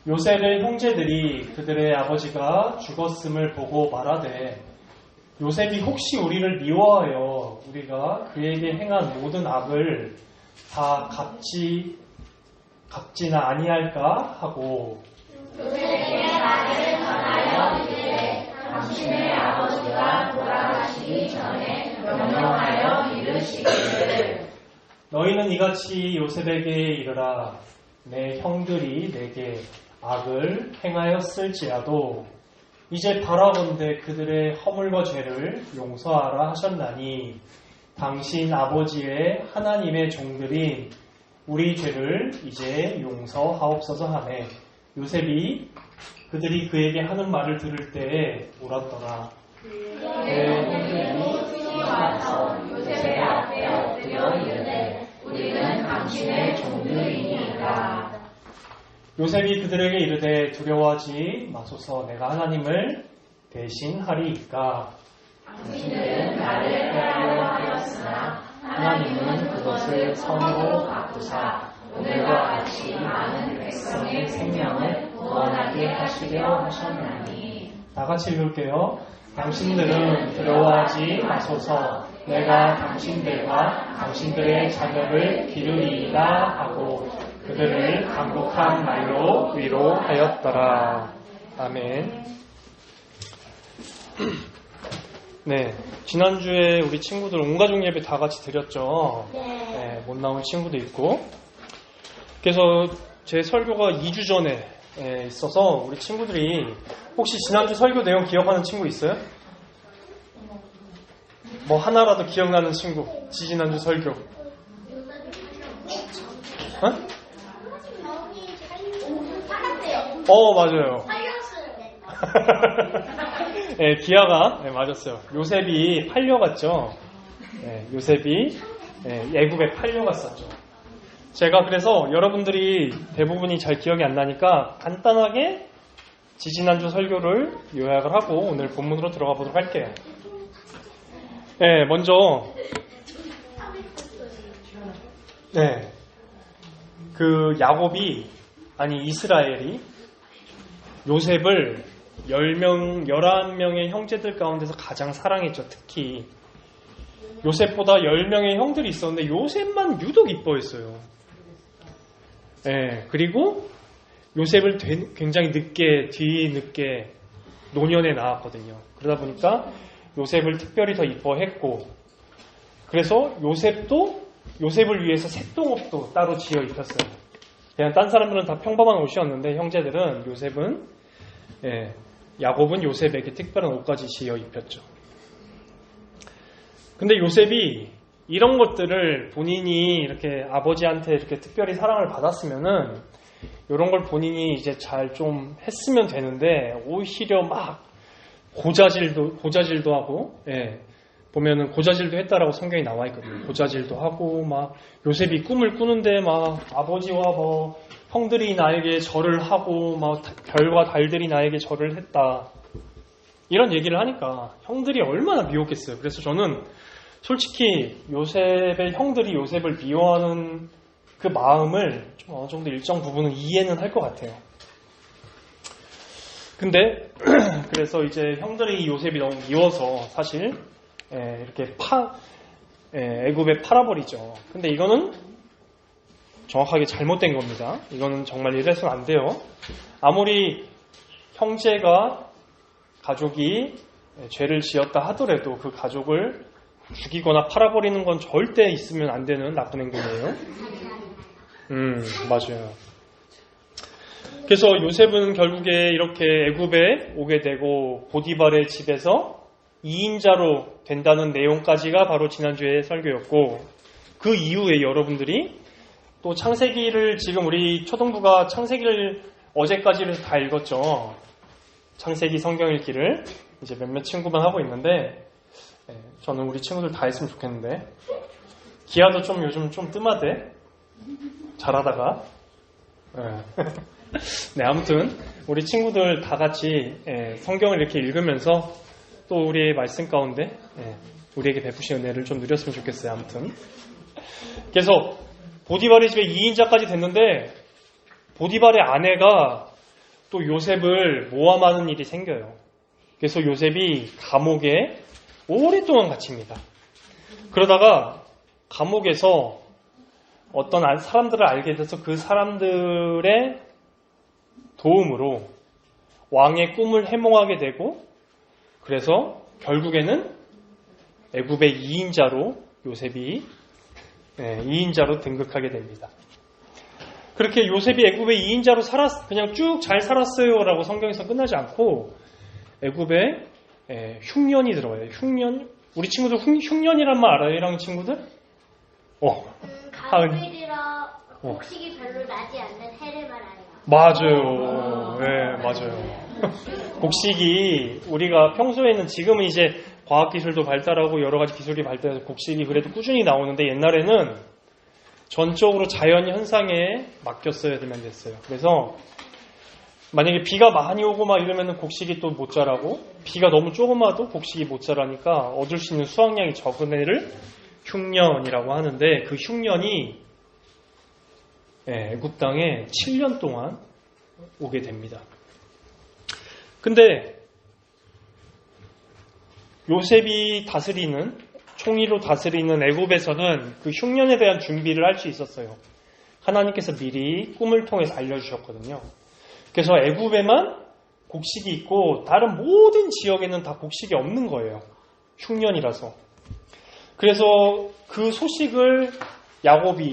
요셉의 형제들이 그들의 아버지가 죽었음을 보고 말하되 요셉이 혹시 우리를 미워하여 우리가 그에게 행한 모든 악을 다 갚지나 아니할까 하고 요셉에게 말을 전하여 이르되 당신의 아버지가 돌아가시기 전에 명령하여 이르시기를 너희는 이같이 요셉에게 이르라 내 형들이 내게 악을 행하였을지라도 이제 바라건대 그들의 허물과 죄를 용서하라 하셨나니 당신 아버지의 하나님의 종들인 우리 죄를 이제 용서하옵소서 하매 요셉이 그들이 그에게 하는 말을 들을 때에 울었더라. 내 형들이 와서 요셉의 앞에 엎드려 이르되 우리는 당신의 종들이니이다. 요셉이 그들에게 이르되 두려워하지 마소서 내가 하나님을 대신하리이까. 당신들은 나를 해하려 하였으나 하나님은 그것을 선으로 바꾸사 오늘과 같이 많은 백성의 생명을 구원하게 하시려 하셨나니. 다 같이 읽을게요. 당신들은 두려워하지 마소서 내가 당신들과 당신들의 자녀를 기르리이다 하고 그들을 간곡한 말로 위로하였더라. 아멘. 네, 지난주에 우리 친구들 온가족 예배 다 같이 드렸죠. 네, 못 나온 친구도 있고. 그래서 제 설교가 2주 전에 있어서 우리 친구들이 혹시 지난주 설교 내용 기억하는 친구 있어요? 뭐 하나라도 기억나는 친구. 지난주 설교. 맞아요. 네, 기아가 맞았어요. 요셉이 팔려갔죠. 요셉이 애굽에 팔려갔었죠. 제가 그래서 여러분들이 대부분이 잘 기억이 안 나니까 간단하게 지지난주 설교를 요약을 하고 오늘 본문으로 들어가 보도록 할게요. 먼저 그 야곱이 이스라엘이 요셉을 11명의 형제들 가운데서 가장 사랑했죠. 특히 요셉보다 10명의 형들이 있었는데 요셉만 유독 이뻐했어요. 그리고 요셉을 굉장히 뒤늦게 노년에 낳았거든요. 그러다 보니까 요셉을 특별히 더 이뻐했고 그래서 요셉을 위해서 새똥옷도 따로 지어 입혔어요. 그냥 딴 사람들은 다 평범한 옷이었는데 형제들은 야곱은 요셉에게 특별한 옷까지 지어 입혔죠. 근데 요셉이 이런 것들을 본인이 이렇게 아버지한테 이렇게 특별히 사랑을 받았으면은 이런 걸 본인이 이제 잘 좀 했으면 되는데 오히려 막 고자질도 하고 보면은 고자질도 했다라고 성경이 나와 있거든요. 고자질도 하고 막 요셉이 꿈을 꾸는데 막 아버지와 뭐 형들이 나에게 절을 하고 막 별과 달들이 나에게 절을 했다 이런 얘기를 하니까 형들이 얼마나 미웠겠어요. 그래서 저는 솔직히 요셉의 형들이 요셉을 미워하는 그 마음을 좀 어느 정도 일정 부분은 이해는 할 것 같아요. 근데 그래서 이제 형들이 요셉이 너무 미워서 사실 이렇게 애굽에 팔아버리죠. 근데 이거는 정확하게 잘못된 겁니다. 이거는 정말 이래서는 안 돼요. 아무리 가족이 죄를 지었다 하더라도 그 가족을 죽이거나 팔아버리는 건 절대 있으면 안 되는 나쁜 행동이에요. 맞아요. 그래서 요셉은 결국에 이렇게 애굽에 오게 되고 보디발의 집에서 2인자로 된다는 내용까지가 바로 지난주의 설교였고 그 이후에 여러분들이 또 창세기를 지금 우리 초등부가 창세기를 어제까지를 다 읽었죠. 창세기 성경 읽기를 이제 몇몇 친구만 하고 있는데 저는 우리 친구들 다 했으면 좋겠는데 기아도 좀 요즘 좀 뜸하대 잘하다가 아무튼 우리 친구들 다 같이 성경을 이렇게 읽으면서 또 우리의 말씀 가운데 우리에게 베푸신 은혜를 좀 누렸으면 좋겠어요. 아무튼 그래서 보디발의 집에 2인자까지 됐는데 보디발의 아내가 또 요셉을 모함하는 일이 생겨요. 그래서 요셉이 감옥에 오랫동안 갇힙니다. 그러다가 감옥에서 어떤 사람들을 알게 돼서 그 사람들의 도움으로 왕의 꿈을 해몽하게 되고, 그래서 결국에는 애굽의 2인자로 요셉이 2인자로 등극하게 됩니다. 그렇게 요셉이 애굽의 2인자로 그냥 쭉 잘 살았어요라고 성경에서 끝나지 않고 애굽에 흉년이 들어와요. 흉년. 우리 친구들 흉년이란 말 알아요? 1학년 친구들? 가을이라 곡식이 별로 나지 않는 해를 말하네요. 맞아요. 네, 맞아요. 곡식이 우리가 평소에는, 지금은 이제 과학기술도 발달하고 여러 가지 기술이 발달해서 곡식이 그래도 꾸준히 나오는데, 옛날에는 전적으로 자연 현상에 맡겼어야 되면 됐어요. 그래서 만약에 비가 많이 오고 막 이러면 곡식이 또 못 자라고, 비가 너무 조금 와도 곡식이 못 자라니까 얻을 수 있는 수확량이 적은 해를 흉년이라고 하는데, 그 흉년이 애굽 땅에 7년 동안 오게 됩니다. 근데 요셉이 총리로 다스리는 애굽에서는 그 흉년에 대한 준비를 할 수 있었어요. 하나님께서 미리 꿈을 통해서 알려주셨거든요. 그래서 애굽에만 곡식이 있고 다른 모든 지역에는 다 곡식이 없는 거예요. 흉년이라서. 그래서 그 소식을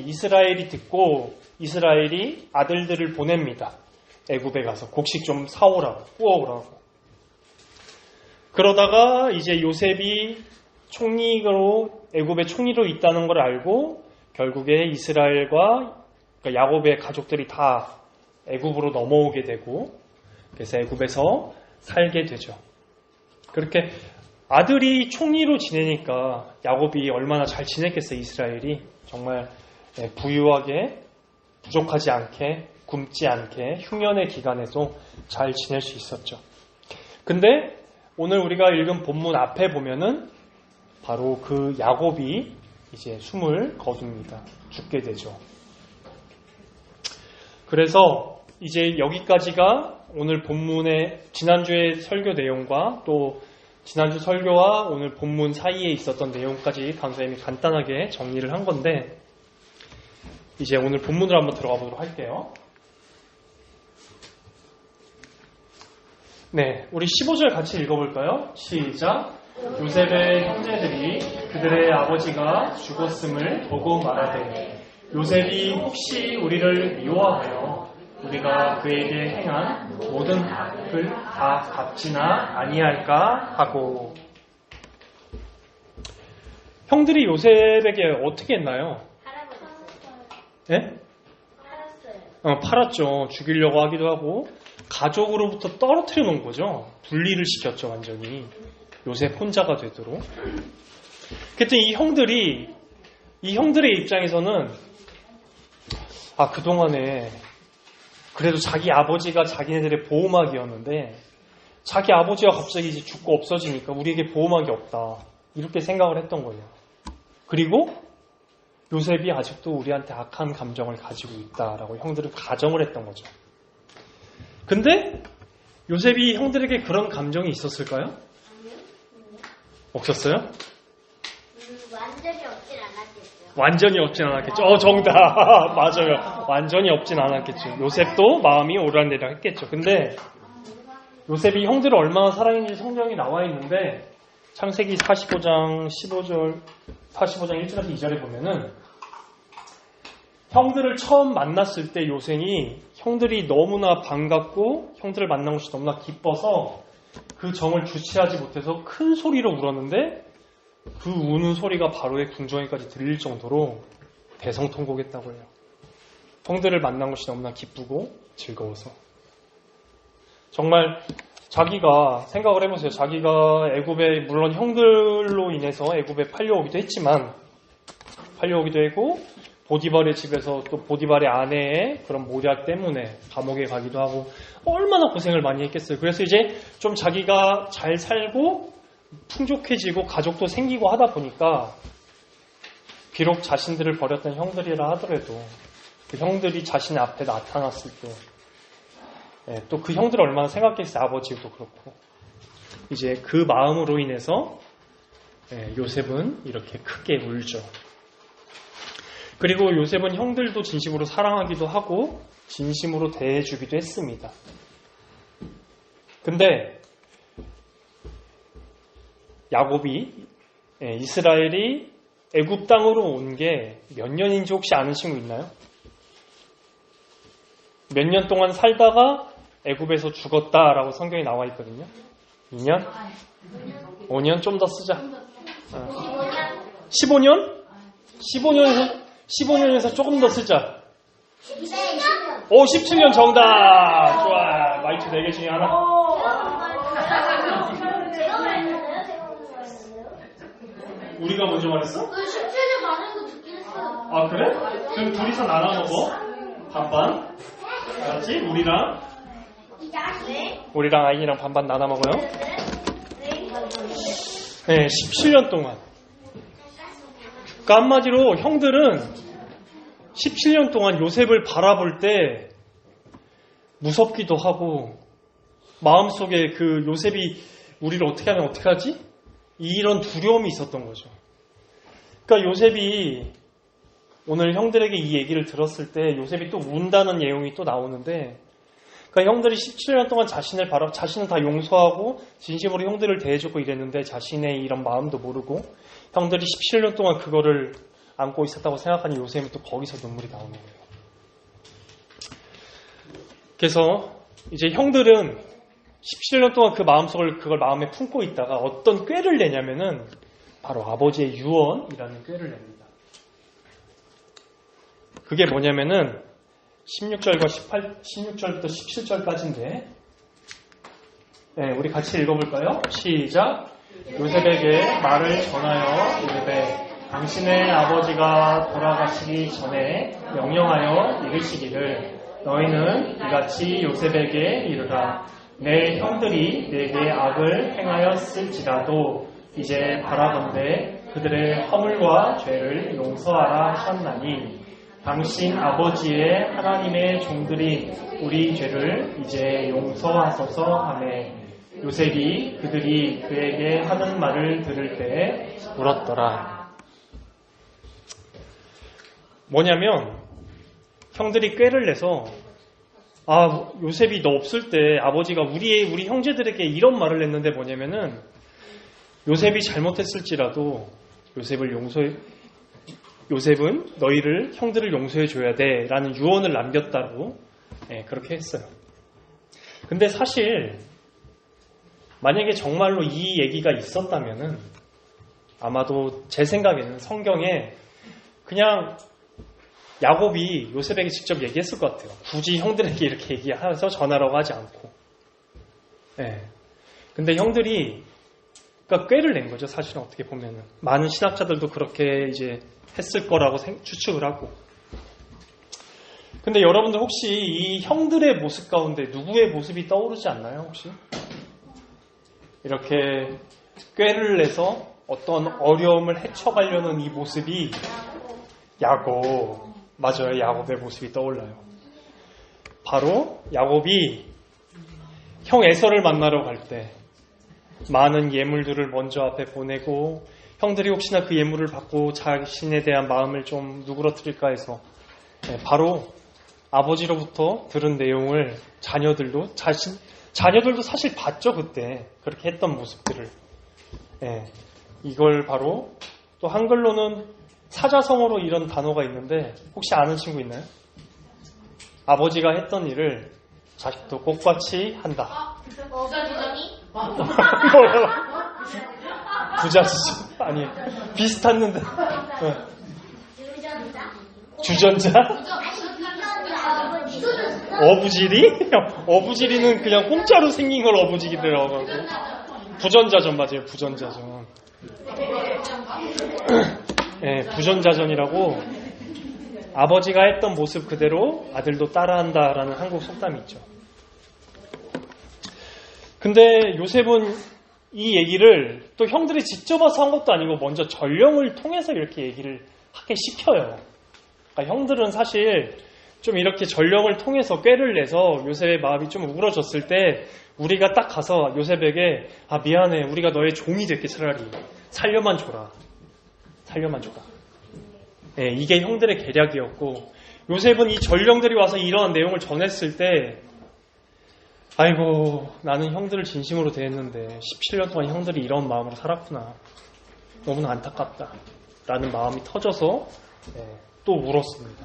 이스라엘이 듣고 이스라엘이 아들들을 보냅니다. 애굽에 가서 곡식 좀 사오라고, 구워오라고. 그러다가 이제 요셉이 애굽의 총리로 있다는 걸 알고 결국에 이스라엘과, 그러니까 야곱의 가족들이 다 애굽으로 넘어오게 되고, 그래서 애굽에서 살게 되죠. 그렇게 아들이 총리로 지내니까 야곱이 얼마나 잘 지냈겠어요. 이스라엘이 정말 부유하게, 부족하지 않게, 굶지 않게 흉년의 기간에도 잘 지낼 수 있었죠. 근데 오늘 우리가 읽은 본문 앞에 보면은 바로 그 야곱이 이제 숨을 거둡니다. 죽게 되죠. 그래서 이제 여기까지가 오늘 본문의 지난주의 설교 내용과 또 지난주 설교와 오늘 본문 사이에 있었던 내용까지 강사님이 간단하게 정리를 한 건데, 이제 오늘 본문으로 한번 들어가 보도록 할게요. 네, 우리 15절 같이 읽어볼까요? 시작. 요셉의 형제들이 그들의 아버지가 죽었음을 보고 말하되, 요셉이 혹시 우리를 미워하여 우리가 그에게 행한 모든 악을 다 갚지나 아니할까 하고. 형들이 요셉에게 어떻게 했나요? 예? 팔았죠. 죽이려고 하기도 하고 가족으로부터 떨어뜨려 놓은 거죠. 분리를 시켰죠. 완전히 요셉 혼자가 되도록. 그때 이 형들의 입장에서는 그동안에 그래도 자기 아버지가 자기네들의 보호막이었는데 자기 아버지가 갑자기 이제 죽고 없어지니까 우리에게 보호막이 없다, 이렇게 생각을 했던 거예요. 그리고 요셉이 아직도 우리한테 악한 감정을 가지고 있다라고 형들은 가정을 했던 거죠. 근데 요셉이 형들에게 그런 감정이 있었을까요? 없었어요? 완전히 없진 않았겠죠. 완전히 없진 않았겠죠. 정답. 맞아요. 완전히 없진 않았겠죠. 요셉도 마음이 오르락내리락 했겠죠. 근데 요셉이 형들을 얼마나 사랑했는지 성경이 나와 있는데, 창세기 45장 1절에서 2절에 보면은 형들을 처음 만났을 때 요셉이 형들이 너무나 반갑고 형들을 만난 것이 너무나 기뻐서 그 정을 주체하지 못해서 큰 소리로 울었는데, 그 우는 소리가 바로의 궁정에까지 들릴 정도로 대성통곡했다고 해요. 형들을 만난 것이 너무나 기쁘고 즐거워서. 정말 자기가 생각을 해보세요. 자기가 애굽에, 물론 형들로 인해서 애굽에 팔려오기도 했지만, 팔려오기도 했고 보디발의 집에서 또 보디발의 아내의 그런 모략 때문에 감옥에 가기도 하고 얼마나 고생을 많이 했겠어요. 그래서 이제 좀 자기가 잘 살고 풍족해지고 가족도 생기고 하다 보니까 비록 자신들을 버렸던 형들이라 하더라도 그 형들이 자신 앞에 나타났을 때, 또 그 형들을 얼마나 생각했어요. 아버지도 그렇고. 이제 그 마음으로 인해서 요셉은 이렇게 크게 울죠. 그리고 요셉은 형들도 진심으로 사랑하기도 하고 진심으로 대해주기도 했습니다. 근데 야곱이 이스라엘이 애굽 땅으로 온 게 몇 년인지 혹시 아는 친구 있나요? 몇 년 동안 살다가 애굽에서 죽었다라고 성경에 나와 있거든요. 2년? 5년? 좀 더 쓰자. 15년? 15년에서 조금 더 쓰자. 17년 정답! 좋아. 마이크 4개 중에 하나. 우리가 먼저 말했어? 17년 많은 거 듣긴 했어. 아, 그래? 그럼 둘이서 나눠 먹어. 반반. 알았지? 우리랑 아이랑 반반 나눠 먹어요. 네, 17년 동안. 그러니까 한마디로 형들은 17년 동안 요셉을 바라볼 때 무섭기도 하고 마음속에 그 요셉이 우리를 어떻게 하면 어떡하지? 이런 두려움이 있었던 거죠. 그러니까 요셉이 오늘 형들에게 이 얘기를 들었을 때 요셉이 또 운다는 내용이 또 나오는데, 그러니까 형들이 17년 동안 자신은 다 용서하고 진심으로 형들을 대해주고 이랬는데 자신의 이런 마음도 모르고 형들이 17년 동안 그거를 안고 있었다고 생각하니 요셉은 또 거기서 눈물이 나오는 거예요. 그래서 이제 형들은 17년 동안 그 그걸 마음에 품고 있다가 어떤 꾀를 내냐면은 바로 아버지의 유언이라는 꾀를 냅니다. 그게 뭐냐면은 16절부터 17절까지인데, 우리 같이 읽어볼까요? 시작. 요셉에게 말을 전하여 이르되 당신의 아버지가 돌아가시기 전에 명령하여 이르시기를 너희는 이같이 요셉에게 이르라. 내 형들이 내게 악을 행하였을지라도 이제 바라건대 그들의 허물과 죄를 용서하라 하셨나니 당신 아버지의 하나님의 종들이 우리 죄를 이제 용서하소서 하매 요셉이 그들이 그에게 하는 말을 들을 때 울었더라. 뭐냐면 형들이 꾀를 내서 요셉이 너 없을 때 아버지가 우리 형제들에게 이런 말을 했는데 뭐냐면은 요셉이 잘못했을지라도 요셉은 너희를 형들을 용서해 줘야 돼 라는 유언을 남겼다고 그렇게 했어요. 근데 사실 만약에 정말로 이 얘기가 있었다면은 아마도 제 생각에는 성경에 그냥 야곱이 요셉에게 직접 얘기했을 것 같아요. 굳이 형들에게 이렇게 얘기해서 전하라고 하지 않고. 근데 형들이 그러니까 꾀를 낸 거죠. 사실은 어떻게 보면은 많은 신학자들도 그렇게 이제 했을 거라고 추측을 하고. 근데 여러분들 혹시 이 형들의 모습 가운데 누구의 모습이 떠오르지 않나요? 혹시 이렇게 꾀를 내서 어떤 어려움을 헤쳐가려는 이 모습이 야곱. 맞아요. 야곱의 모습이 떠올라요. 바로 야곱이 형 에서를 만나러 갈 때 많은 예물들을 먼저 앞에 보내고 형들이 혹시나 그 예물을 받고 자신에 대한 마음을 좀 누그러뜨릴까 해서 바로 아버지로부터 들은 내용을 자녀들도 사실 봤죠. 그때 그렇게 했던 모습들을. 이걸 바로 또 한글로는 사자성어로 이런 단어가 있는데 혹시 아는 친구 있나요? 아버지가 했던 일을 자식도 똑같이 한다. 부자지정이? 부자지정? 아니, 비슷했는데. 주전자? 어부지리? 어부지리는 그냥 공짜로 생긴 걸 어부지리라고 하고. 부전자전 맞아요. 부전자전. 부전자전이라고 아버지가 했던 모습 그대로 아들도 따라한다라는 한국 속담이 있죠. 근데 요셉은 이 얘기를 또 형들이 직접 와서 한 것도 아니고 먼저 전령을 통해서 이렇게 얘기를 하게 시켜요. 그러니까 형들은 사실 좀 이렇게 전령을 통해서 꾀를 내서 요셉의 마음이 좀 우울해졌을 때 우리가 딱 가서 요셉에게 미안해, 우리가 너의 종이 될게, 차라리 살려만 줘라. 네, 이게 형들의 계략이었고, 요셉은 이 전령들이 와서 이러한 내용을 전했을 때 아이고, 나는 형들을 진심으로 대했는데 17년 동안 형들이 이런 마음으로 살았구나, 너무나 안타깝다 라는 마음이 터져서 또 울었습니다.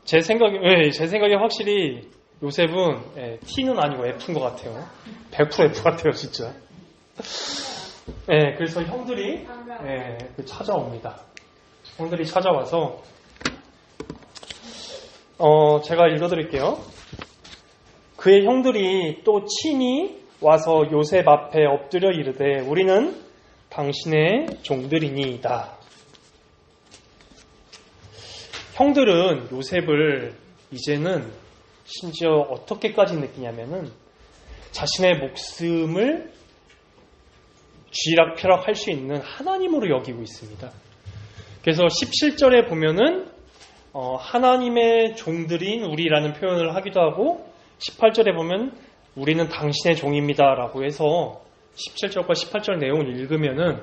제 생각에 확실히 요셉은 T는 아니고 F인 것 같아요. 100% F 같아요, 진짜. 그래서 형들이 찾아옵니다. 형들이 찾아와서 제가 읽어드릴게요. 그의 형들이 또 친히 와서 요셉 앞에 엎드려 이르되 우리는 당신의 종들이니이다. 형들은 요셉을 이제는 심지어 어떻게까지 느끼냐면은 자신의 목숨을 쥐락펴락 할 수 있는 하나님으로 여기고 있습니다. 그래서 17절에 보면은 하나님의 종들인 우리라는 표현을 하기도 하고 18절에 보면 우리는 당신의 종입니다 라고 해서 17절과 18절 내용을 읽으면은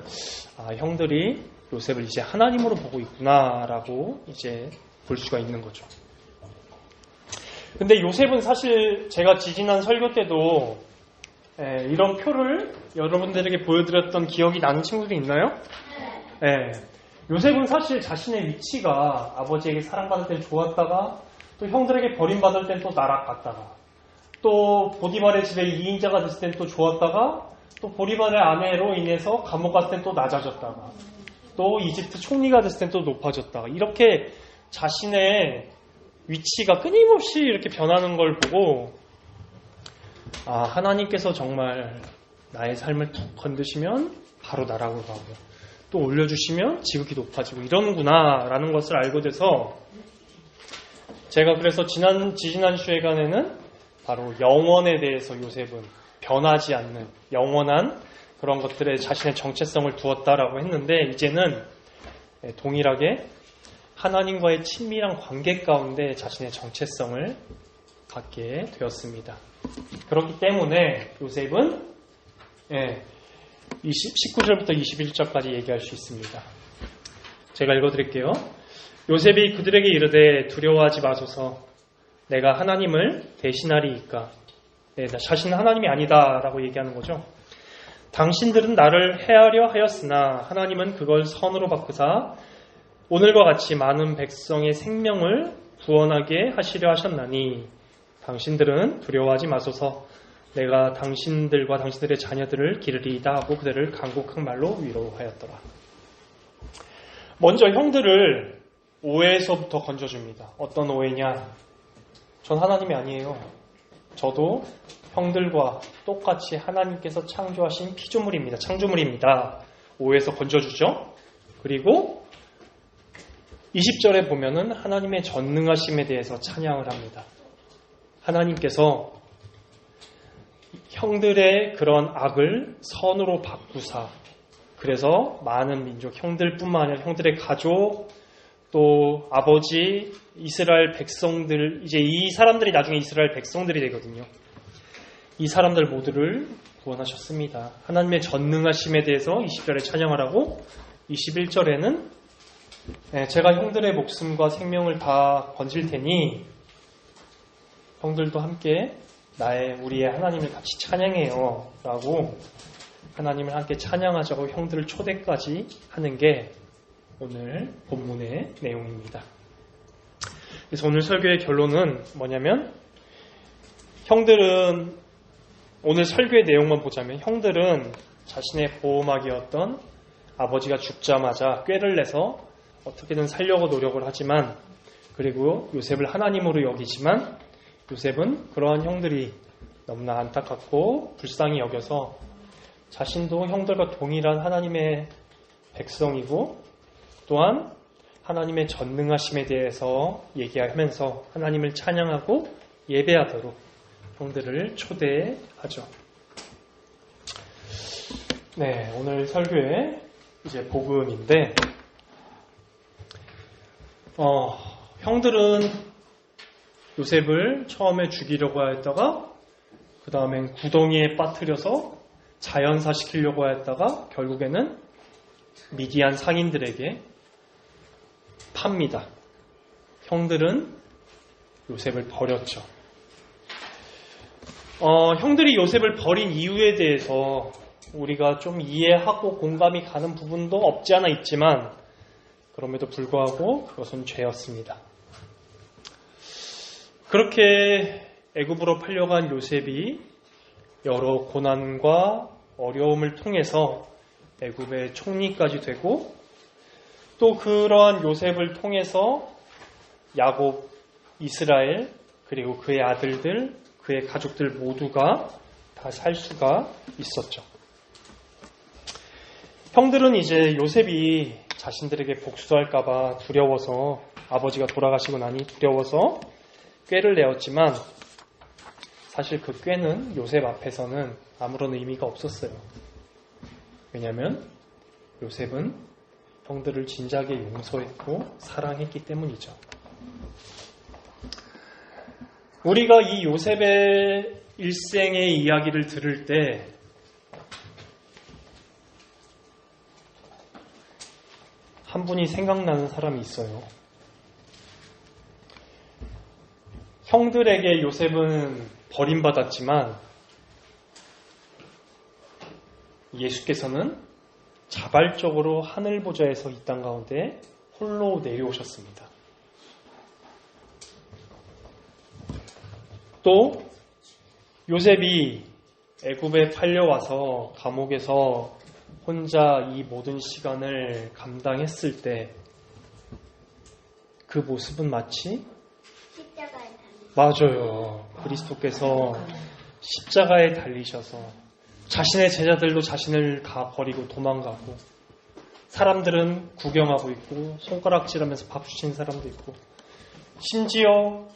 형들이 요셉을 이제 하나님으로 보고 있구나 라고 이제 볼 수가 있는 거죠. 근데 요셉은 사실 제가 지지난 설교 때도 이런 표를 여러분들에게 보여드렸던 기억이 나는 친구들이 있나요? 요셉은 사실 자신의 위치가 아버지에게 사랑받을 땐 좋았다가 또 형들에게 버림받을 땐 또 나락갔다가 또 보디발의 집에 2인자가 됐을 땐 또 좋았다가 또 보디발의 아내로 인해서 감옥 갔을 땐 또 낮아졌다가 또 이집트 총리가 됐을 땐 또 높아졌다가 이렇게 자신의 위치가 끊임없이 이렇게 변하는 걸 보고 하나님께서 정말 나의 삶을 툭 건드시면 바로 나락으로 가고 또 올려주시면 지극히 높아지고 이러는구나 라는 것을 알고 돼서 제가 그래서 지지난 주에간에는 바로 영원에 대해서 요셉은 변하지 않는 영원한 그런 것들에 자신의 정체성을 두었다라고 했는데 이제는 동일하게 하나님과의 친밀한 관계 가운데 자신의 정체성을 갖게 되었습니다. 그렇기 때문에 요셉은 19절부터 21절까지 얘기할 수 있습니다. 제가 읽어드릴게요. 요셉이 그들에게 이르되 두려워하지 마소서 내가 하나님을 대신하리이까. 자신은 하나님이 아니다 라고 얘기하는 거죠. 당신들은 나를 해하려 하였으나 하나님은 그걸 선으로 바꾸사 오늘과 같이 많은 백성의 생명을 구원하게 하시려 하셨나니 당신들은 두려워하지 마소서 내가 당신들과 당신들의 자녀들을 기르리이다 하고 그들을 간곡한 말로 위로하였더라. 먼저 형들을 오해에서부터 건져줍니다. 어떤 오해냐? 전 하나님이 아니에요. 저도 형들과 똑같이 하나님께서 창조하신 피조물입니다. 창조물입니다. 오해에서 건져주죠. 그리고 20절에 보면은 하나님의 전능하심에 대해서 찬양을 합니다. 하나님께서 형들의 그런 악을 선으로 바꾸사 그래서 많은 민족, 형들뿐만 아니라 형들의 가족 또 아버지, 이스라엘 백성들 이제 이 사람들이 나중에 이스라엘 백성들이 되거든요. 이 사람들 모두를 구원하셨습니다. 하나님의 전능하심에 대해서 20절에 찬양하라고 21절에는 제가 형들의 목숨과 생명을 다 건질 테니 형들도 함께 우리의 하나님을 같이 찬양해요 라고 하나님을 함께 찬양하자고 형들을 초대까지 하는 게 오늘 본문의 내용입니다. 그래서 오늘 설교의 결론은 뭐냐면 형들은 오늘 설교의 내용만 보자면 형들은 자신의 보호막이었던 아버지가 죽자마자 꾀를 내서 어떻게든 살려고 노력을 하지만 그리고 요셉을 하나님으로 여기지만 요셉은 그러한 형들이 너무나 안타깝고 불쌍히 여겨서 자신도 형들과 동일한 하나님의 백성이고 또한 하나님의 전능하심에 대해서 얘기하면서 하나님을 찬양하고 예배하도록 형들을 초대하죠. 네, 오늘 설교의 이제 복음인데 형들은 요셉을 처음에 죽이려고 하였다가 그 다음엔 구덩이에 빠뜨려서 자연사시키려고 하였다가 결국에는 미디안 상인들에게 팝니다. 형들은 요셉을 버렸죠. 형들이 요셉을 버린 이유에 대해서 우리가 좀 이해하고 공감이 가는 부분도 없지 않아 있지만 그럼에도 불구하고 그것은 죄였습니다. 그렇게 애굽으로 팔려간 요셉이 여러 고난과 어려움을 통해서 애굽의 총리까지 되고 또 그러한 요셉을 통해서 야곱, 이스라엘 그리고 그의 아들들, 그의 가족들 모두가 다 살 수가 있었죠. 형들은 이제 요셉이 자신들에게 복수할까봐 두려워서 아버지가 돌아가시고 나니 두려워서 꾀를 내었지만 사실 그 꾀는 요셉 앞에서는 아무런 의미가 없었어요. 왜냐하면 요셉은 형들을 진작에 용서했고 사랑했기 때문이죠. 우리가 이 요셉의 일생의 이야기를 들을 때 한 분이 생각나는 사람이 있어요. 형들에게 요셉은 버림받았지만 예수께서는 자발적으로 하늘 보좌에서 이 땅 가운데 홀로 내려오셨습니다. 또 요셉이 애굽에 팔려와서 감옥에서 혼자 이 모든 시간을 감당했을 때 그 모습은 마치 십자가에 달린 맞아요. 그리스도께서 십자가에 달리셔서 자신의 제자들도 자신을 다 버리고 도망가고 사람들은 구경하고 있고 손가락질하면서 박수친 사람도 있고 심지어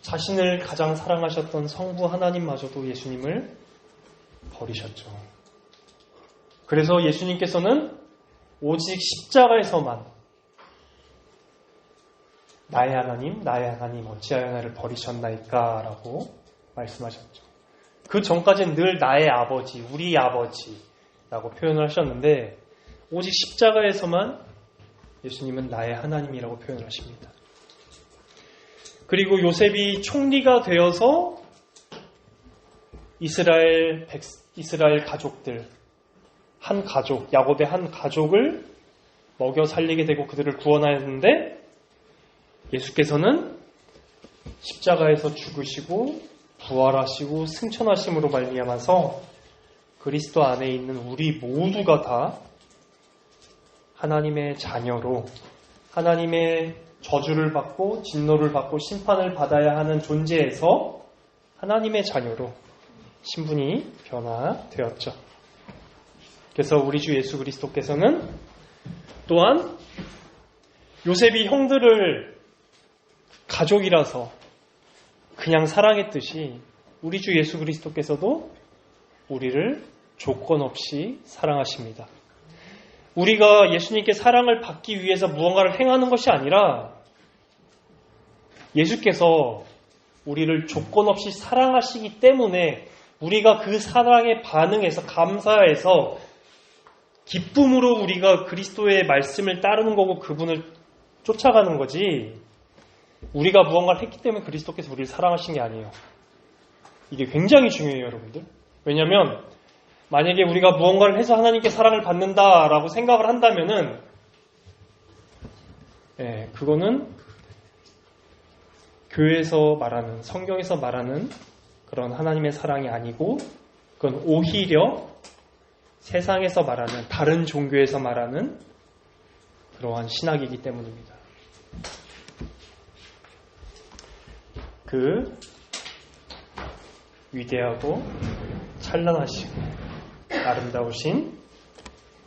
자신을 가장 사랑하셨던 성부 하나님마저도 예수님을 버리셨죠. 그래서 예수님께서는 오직 십자가에서만 나의 하나님 어찌하여 나를 버리셨나이까 라고 말씀하셨죠. 그 전까지는 늘 나의 아버지, 우리 아버지라고 표현을 하셨는데 오직 십자가에서만 예수님은 나의 하나님이라고 표현을 하십니다. 그리고 요셉이 총리가 되어서 이스라엘 가족들, 한 가족, 야곱의 한 가족을 먹여 살리게 되고 그들을 구원하였는데 예수께서는 십자가에서 죽으시고 부활하시고 승천하심으로 말미암아서 그리스도 안에 있는 우리 모두가 다 하나님의 자녀로 하나님의 저주를 받고 진노를 받고 심판을 받아야 하는 존재에서 하나님의 자녀로 신분이 변화되었죠. 그래서 우리 주 예수 그리스도께서는 또한 요셉이 형들을 가족이라서 그냥 사랑했듯이 우리 주 예수 그리스도께서도 우리를 조건 없이 사랑하십니다. 우리가 예수님께 사랑을 받기 위해서 무언가를 행하는 것이 아니라 예수께서 우리를 조건 없이 사랑하시기 때문에 우리가 그 사랑에 반응해서 감사해서 기쁨으로 우리가 그리스도의 말씀을 따르는 거고 그분을 쫓아가는 거지 우리가 무언가를 했기 때문에 그리스도께서 우리를 사랑하신 게 아니에요. 이게 굉장히 중요해요, 여러분들. 왜냐하면 만약에 우리가 무언가를 해서 하나님께 사랑을 받는다라고 생각을 한다면은 그거는 교회에서 말하는 성경에서 말하는 그런 하나님의 사랑이 아니고 그건 오히려 세상에서 말하는 다른 종교에서 말하는 그러한 신학이기 때문입니다. 그 위대하고 찬란하시고 아름다우신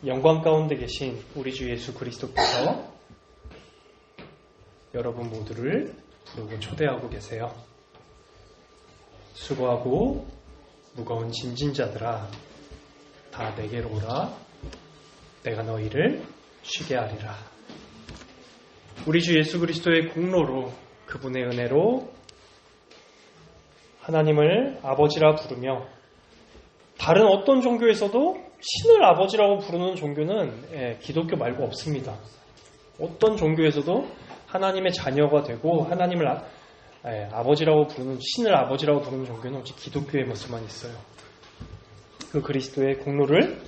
영광 가운데 계신 우리 주 예수 그리스도께서 여러분 모두를 부르고 초대하고 계세요. 수고하고 무거운 짐진 자들아 다 내게로 오라 내가 너희를 쉬게 하리라. 우리 주 예수 그리스도의 공로로 그분의 은혜로 하나님을 아버지라 부르며 다른 어떤 종교에서도 신을 아버지라고 부르는 종교는 기독교 말고 없습니다. 어떤 종교에서도 하나님의 자녀가 되고 하나님을 아버지라고 부르는 신을 아버지라고 부르는 종교는 오직 기독교의 모습만 있어요. 그 그리스도의 공로를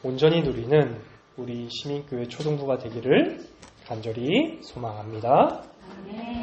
온전히 누리는 우리 시민교회 초등부가 되기를 간절히 소망합니다. 아멘.